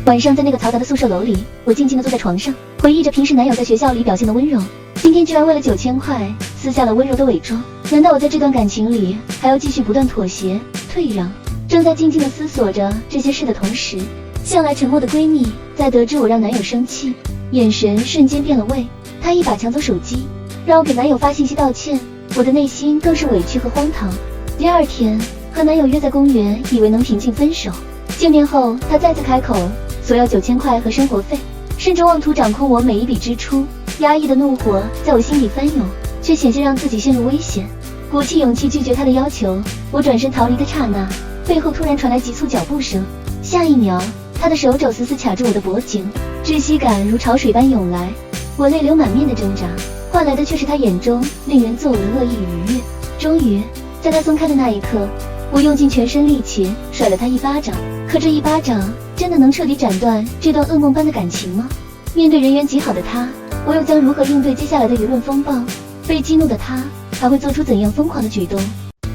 晚上在那个嘈杂的宿舍楼里，我静静地坐在床上，回忆着平时男友在学校里表现的温柔，今天居然为了9000块撕下了温柔的伪装。难道我在这段感情里还要继续不断妥协退让？正在静静地思索着这些事的同时，向来沉默的闺蜜在得知我让男友生气，眼神瞬间变了味。她一把抢走手机，让我给男友发信息道歉。我的内心更是委屈和荒唐。第二天和男友约在公园，以为能平静分手。见面后，他再次开口索要9000块和生活费，甚至妄图掌控我每一笔支出。压抑的怒火在我心底翻涌，却险些让自己陷入危险。鼓起勇气拒绝他的要求，我转身逃离的刹那，背后突然传来急促脚步声。下一秒，他的手肘死死卡住我的脖颈，窒息感如潮水般涌来。我泪流满面的挣扎，换来的却是他眼中令人作呕的恶意与愉悦。终于，在他松开的那一刻，我用尽全身力气甩了他一巴掌。可这一巴掌真的能彻底斩断这段噩梦般的感情吗？面对人缘极好的他，我又将如何应对接下来的舆论风暴？被激怒的他还会做出怎样疯狂的举动？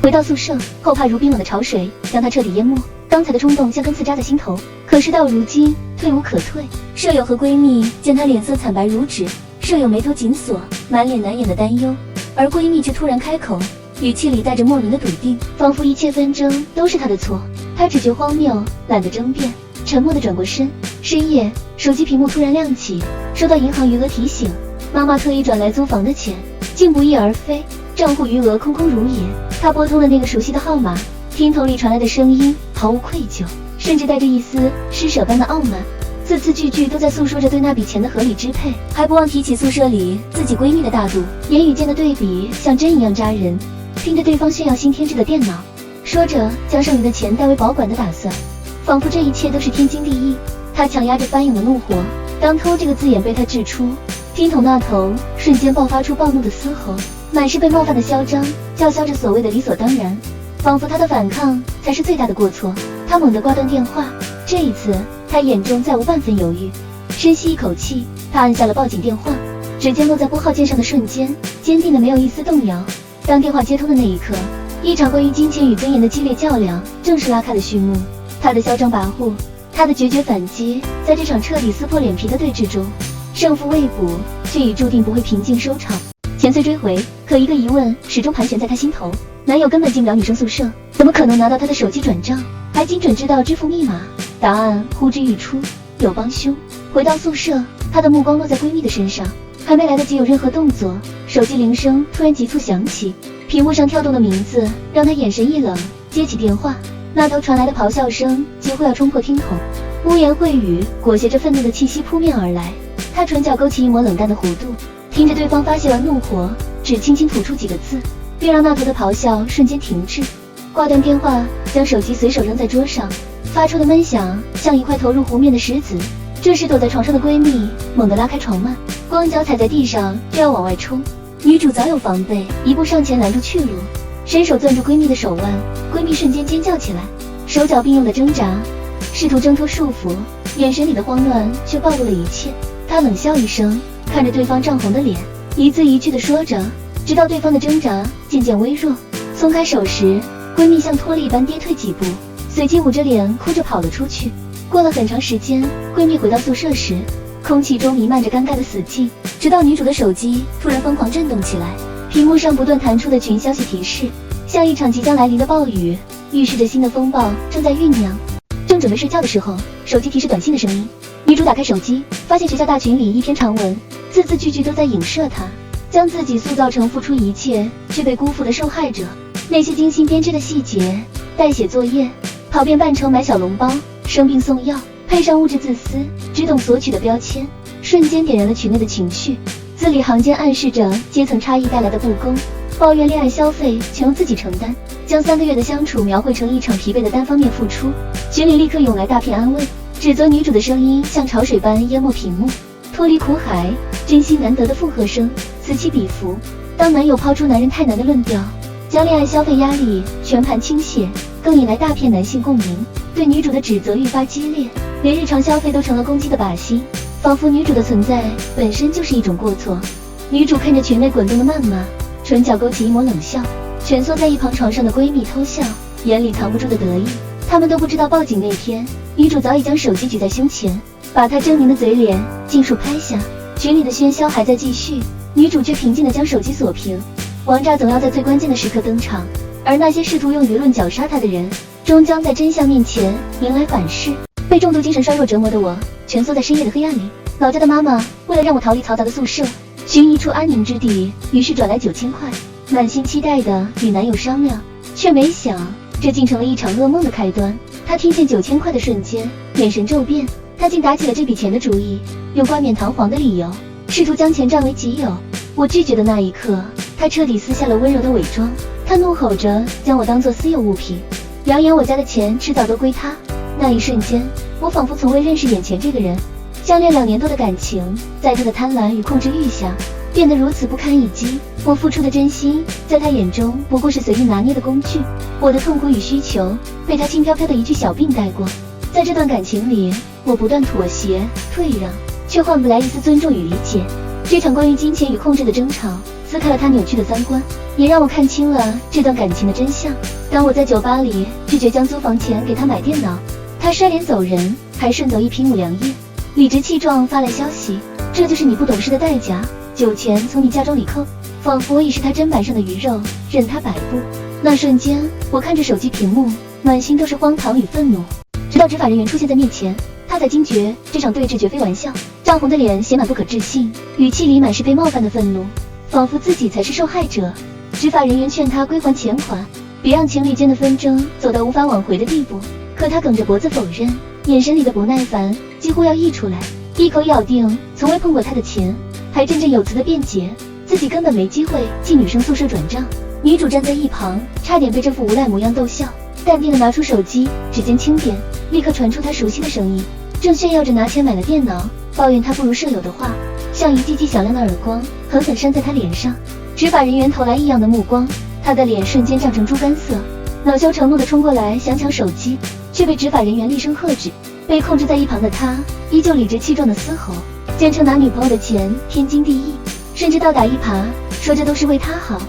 回到宿舍，后怕如冰冷的潮水将他彻底淹没。刚才的冲动像根刺扎在心头，可事到如今退无可退。舍友和闺蜜见他脸色惨白如纸，舍友眉头紧锁，满脸难掩的担忧，而闺蜜却突然开口，语气里带着莫名的笃定，仿佛一切纷争都是她的错。她只觉荒谬，懒得争辩，沉默地转过身。深夜，手机屏幕突然亮起，收到银行余额提醒，妈妈特意转来租房的钱，竟不翼而飞，账户余额空空如也。她拨通了那个熟悉的号码，听筒里传来的声音毫无愧疚，甚至带着一丝施舍般的傲慢，字字句句都在诉说着对那笔钱的合理支配，还不忘提起宿舍里自己闺蜜的大度，言语间的对比像针一样扎人。听着对方炫耀新添置的电脑，说着将剩余的钱代为保管的打算，仿佛这一切都是天经地义。他强压着翻涌的怒火，当偷这个字眼被他掷出，听筒那头瞬间爆发出暴怒的嘶吼，满是被冒犯的嚣张，叫嚣着所谓的理所当然，仿佛他的反抗才是最大的过错。他猛地挂断电话，这一次他眼中再无半分犹豫，深吸一口气，他按下了报警电话，指尖落在拨号键上的瞬间，坚定的没有一丝动摇。当电话接通的那一刻，一场关于金钱与尊严的激烈较量正式拉开了序幕。他的嚣张跋扈，他的决绝反击，在这场彻底撕破脸皮的对峙中，胜负未卜，却已注定不会平静收场。钱虽追回，可一个疑问始终盘旋在他心头：男友根本进不了女生宿舍，怎么可能拿到他的手机转账，还精准知道支付密码？答案呼之欲出，有帮凶。回到宿舍，他的目光落在闺蜜的身上，还没来得及有任何动作，手机铃声突然急促响起，屏幕上跳动的名字让他眼神一冷，接起电话，那头传来的咆哮声几乎要冲破听筒，污言秽语裹挟着愤怒的气息扑面而来。他唇角勾起一抹冷淡的弧度，听着对方发泄完怒火，只轻轻吐出几个字，便让那头的咆哮瞬间停滞。挂断电话，将手机随手扔在桌上，发出的闷响像一块投入湖面的石子。这时躲在床上的闺蜜猛地拉开床幔，光脚踩在地上就要往外冲。女主早有防备，一步上前拦住去路，伸手攥住闺蜜的手腕，闺蜜瞬间尖叫起来，手脚并用的挣扎，试图挣脱束缚，眼神里的慌乱却暴露了一切。她冷笑一声，看着对方涨红的脸，一字一句地说着，直到对方的挣扎渐渐微弱。松开手时，闺蜜像脱了一般跌退几步，随即捂着脸哭着跑了出去。过了很长时间，闺蜜回到宿舍时，空气中弥漫着尴尬的死寂，直到女主的手机突然疯狂震动起来，屏幕上不断弹出的群消息提示，像一场即将来临的暴雨，预示着新的风暴正在酝酿。正准备睡觉的时候，手机提示短信的声音，女主打开手机，发现学校大群里一篇长文，字字句句都在影射她，将自己塑造成付出一切却被辜负的受害者。那些精心编织的细节，代写作业、跑遍半城买小笼包、生病送药，配上物质自私、只懂索取的标签，瞬间点燃了群内的情绪。字里行间暗示着阶层差异带来的不公，抱怨恋爱消费全由自己承担，将3个月的相处描绘成一场疲惫的单方面付出。群里立刻涌来大片安慰，指责女主的声音像潮水般淹没屏幕，脱离苦海，真心难得的附和声此起彼伏。当男友抛出男人太难的论调，将恋爱消费压力全盘倾泻，更引来大片男性共鸣，对女主的指责愈发激烈，连日常消费都成了攻击的靶心，仿佛女主的存在本身就是一种过错。女主看着群内滚动的谩骂，唇角勾起一抹冷笑，蜷缩在一旁床上的闺蜜偷笑，眼里藏不住的得意。他们都不知道报警那天，女主早已将手机举在胸前，把她狰狞的嘴脸尽数拍下。群里的喧嚣还在继续，女主却平静地将手机锁屏。王炸总要在最关键的时刻登场，而那些试图用舆论绞杀他的人，终将在真相面前迎来反噬。被重度精神衰弱折磨的我，蜷缩在深夜的黑暗里。老家的妈妈为了让我逃离嘈杂的宿舍，寻一处安宁之地，于是转来9000块，满心期待的与男友商量，却没想这竟成了一场噩梦的开端。她听见9000块的瞬间，眼神骤变，她竟打起了这笔钱的主意，用冠冕堂皇的理由，试图将钱占为己有。我拒绝的那一刻，她彻底撕下了温柔的伪装，她怒吼着将我当作私有物品，扬言我家的钱迟早都归她。那一瞬间，我仿佛从未认识眼前这个人。相恋2年多的感情，在他的贪婪与控制欲下，变得如此不堪一击。我付出的真心，在他眼中不过是随意拿捏的工具。我的痛苦与需求，被他轻飘飘的一句小病带过。在这段感情里，我不断妥协、退让，却换不来一丝尊重与理解。这场关于金钱与控制的争吵，撕开了他扭曲的三观，也让我看清了这段感情的真相。当我在酒吧里拒绝将租房钱给他买电脑，他摔脸走人，还顺走一批5粮液。理直气壮发来消息，这就是你不懂事的代价，酒钱从你家中里扣，仿佛已是他砧板上的鱼肉，任他摆布。那瞬间，我看着手机屏幕，满心都是荒唐与愤怒。直到执法人员出现在面前，他才惊觉这场对峙绝非玩笑。涨红的脸写满不可置信，语气里满是被冒犯的愤怒，仿佛自己才是受害者。执法人员劝他归还钱款，别让情侣间的纷争走到无法挽回的地步，可他梗着脖子否认，眼神里的不耐烦几乎要溢出来，一口咬定从未碰过他的钱，还振振有词的辩解自己根本没机会进女生宿舍转账。女主站在一旁，差点被这副无赖模样逗笑，淡定的拿出手机，指尖轻点，立刻传出他熟悉的声音，正炫耀着拿钱买了电脑，抱怨他不如舍友的话，像一记记响亮的耳光狠狠扇在他脸上。执法人员投来异样的目光，他的脸瞬间涨成猪肝色，恼羞成怒的冲过来想抢手机，却被执法人员厉声喝止。被控制在一旁的他依旧理直气壮的嘶吼，坚称拿女朋友的钱天经地义，甚至倒打一耙，说这都是为他好。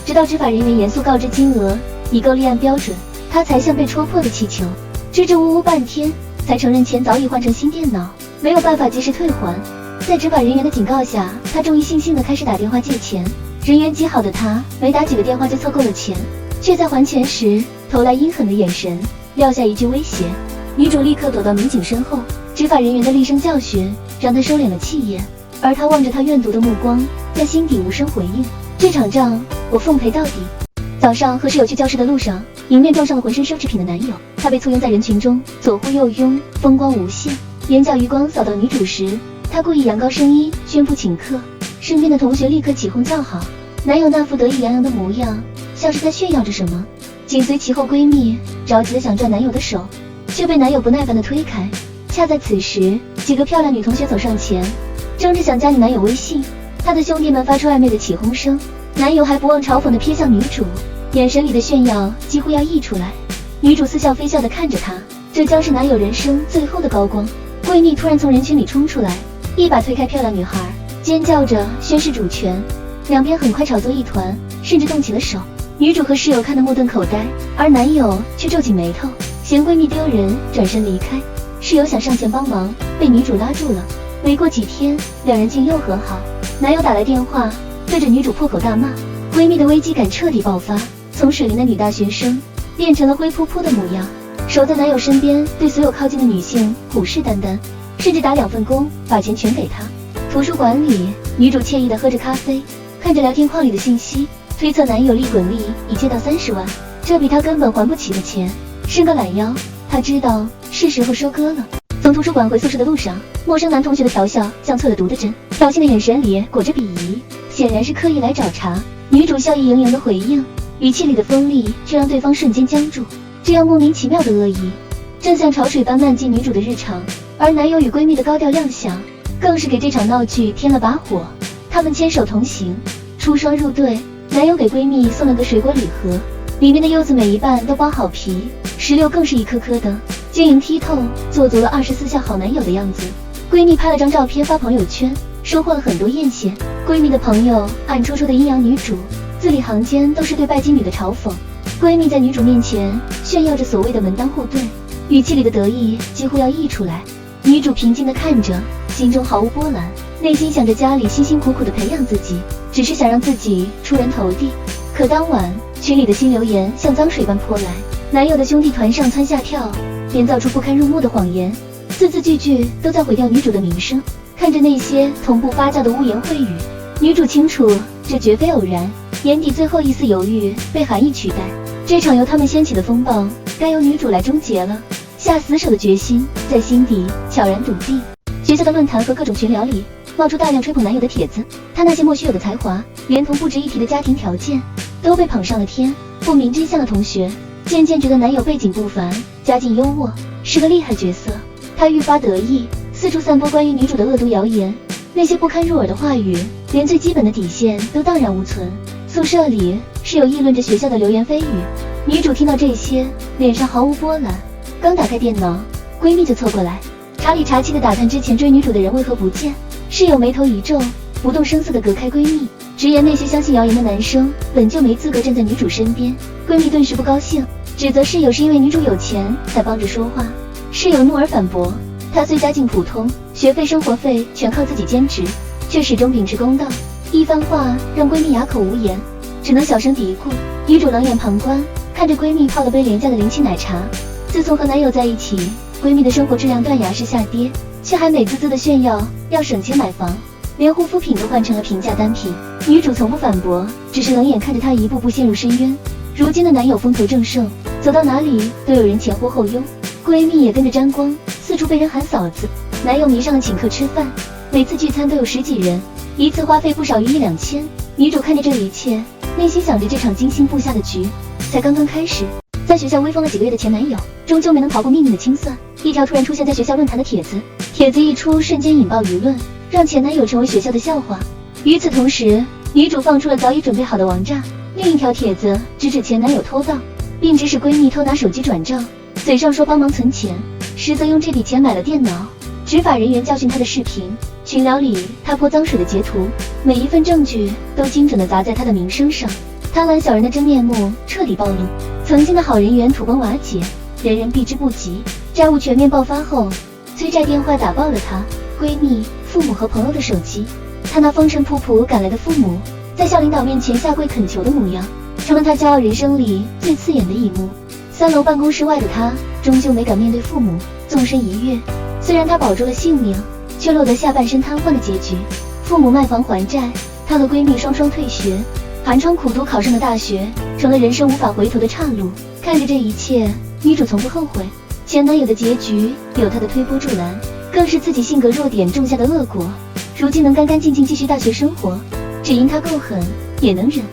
直到执法人员严肃告知金额已够立案标准，他才像被戳破的气球，支支吾吾半天，才承认钱早已换成新电脑，没有办法及时退还。在执法人员的警告下，他终于悻悻地开始打电话借钱。人缘极好的他，没打几个电话就凑够了钱，却在还钱时投来阴狠的眼神，撂下一句威胁。女主立刻躲到民警身后，执法人员的厉声教训让她收敛了气焰，而他望着她怨毒的目光，在心底无声回应。这场仗我奉陪到底。早上和室友去教室的路上，迎面撞上了浑身奢侈品的男友，他被簇拥在人群中，左呼右拥，风光无限。眼角余光扫到女主时，他故意扬高声音宣布请客，身边的同学立刻起哄叫好。男友那副得意洋洋的模样，像是在炫耀着什么。紧随其后闺蜜着急的想拽男友的手，却被男友不耐烦地推开。恰在此时，几个漂亮女同学走上前，争着想加你男友微信。她的兄弟们发出暧昧的起哄声，男友还不忘嘲讽地瞥向女主，眼神里的炫耀几乎要溢出来。女主似笑非笑地看着他，这将是男友人生最后的高光。闺蜜突然从人群里冲出来，一把推开漂亮女孩，尖叫着宣示主权。两边很快吵作一团，甚至动起了手。女主和室友看得目瞪口呆，而男友却皱紧眉头，嫌闺蜜丢人，转身离开。室友想上前帮忙，被女主拉住了。没过几天，两人竟又和好。男友打来电话，对着女主破口大骂。闺蜜的危机感彻底爆发，从水灵的女大学生变成了灰扑扑的模样，守在男友身边，对所有靠近的女性虎视眈眈，甚至打2份工，把钱全给她。图书馆里，女主惬意地喝着咖啡，看着聊天框里的信息，推测男友利滚利已借到30万，这笔她根本还不起的钱。伸个懒腰，她知道是时候收割了。从图书馆回宿舍的路上，陌生男同学的调笑像淬了毒的针，挑衅的眼神里裹着鄙夷，显然是刻意来找茬。女主笑意盈盈的回应，语气里的锋利却让对方瞬间僵住。这样莫名其妙的恶意，正像潮水般漫进女主的日常，而男友与闺蜜的高调亮相，更是给这场闹剧添了把火。他们牵手同行，出双入对，男友给闺蜜送了个水果礼盒，里面的柚子每一半都剥好皮，石榴更是一颗颗的，晶莹剔透，做足了24孝好男友的样子。闺蜜拍了张照片发朋友圈，收获了很多艳羡。闺蜜的朋友暗戳戳的阴阳女主，字里行间都是对拜金女的嘲讽。闺蜜在女主面前炫耀着所谓的门当户对，语气里的得意几乎要溢出来。女主平静地看着，心中毫无波澜，内心想着家里辛辛苦苦地培养自己，只是想让自己出人头地。可当晚，群里的新留言像脏水般泼来，男友的兄弟团上蹿下跳，编造出不堪入目的谎言，字字句句都在毁掉女主的名声。看着那些同步发酵的污言秽语，女主清楚这绝非偶然，眼底最后一丝犹豫被寒意取代。这场由他们掀起的风暴，该由女主来终结了。下死手的决心在心底悄然笃定。学校的论坛和各种群聊里冒出大量吹捧男友的帖子，他那些莫须有的才华，连同不值一提的家庭条件，都被捧上了天。不明真相的同学渐渐觉得男友背景不凡，家境优渥，是个厉害角色。他愈发得意，四处散播关于女主的恶毒谣言，那些不堪入耳的话语，连最基本的底线都荡然无存。宿舍里室友议论着学校的流言蜚语，女主听到这些，脸上毫无波澜。刚打开电脑，闺蜜就凑过来，查理查气地打探之前追女主的人为何不见。室友眉头一皱，不动声色地隔开闺蜜，直言那些相信谣言的男生本就没资格站在女主身边。闺蜜顿时不高兴，指责室友是因为女主有钱才帮着说话。室友怒而反驳，她虽家境普通，学费生活费全靠自己兼职，却始终秉持公道。一番话让闺蜜哑口无言，只能小声嘀咕。女主冷眼旁观，看着闺蜜泡了杯廉价的灵气奶茶。自从和男友在一起，闺蜜的生活质量断崖式下跌，却还美滋滋地炫耀要省钱买房，连护肤品都换成了平价单品。女主从不反驳，只是冷眼看着她一步步陷入深渊。如今的男友风头正盛，走到哪里都有人前呼后拥，闺蜜也跟着沾光，四处被人喊嫂子。男友迷上了请客吃饭，每次聚餐都有10几人，一次花费不少于1、2千。女主看着这一切，内心想着这场精心布下的局才刚刚开始。在学校威风了几个月的前男友，终究没能逃过命运的清算。一条突然出现在学校论坛的帖子，帖子一出，瞬间引爆舆论，让前男友成为学校的笑话。与此同时，女主放出了早已准备好的王炸。另一条帖子直指前男友偷盗，并指使闺蜜偷拿手机转账，嘴上说帮忙存钱，实则用这笔钱买了电脑。执法人员教训她的视频，群聊里她泼脏水的截图，每一份证据都精准地砸在她的名声上。贪婪小人的真面目彻底暴露，曾经的好人缘土崩瓦解，人人避之不及。债务全面爆发后，催债电话打爆了她闺蜜、父母和朋友的手机。她那风尘仆仆赶来的父母，在校领导面前下跪恳求的模样，成了她骄傲人生里最刺眼的一幕。3楼办公室外的她，终究没敢面对父母，纵身一跃。虽然她保住了性命，却落得下半身瘫痪的结局。父母卖房还债，她和闺蜜双双退学，寒窗苦读考上的大学，成了人生无法回头的岔路。看着这一切，女主从不后悔。前男友的结局有她的推波助澜，更是自己性格弱点种下的恶果。如今能干干净净继续大学生活，只因她够狠，也能忍。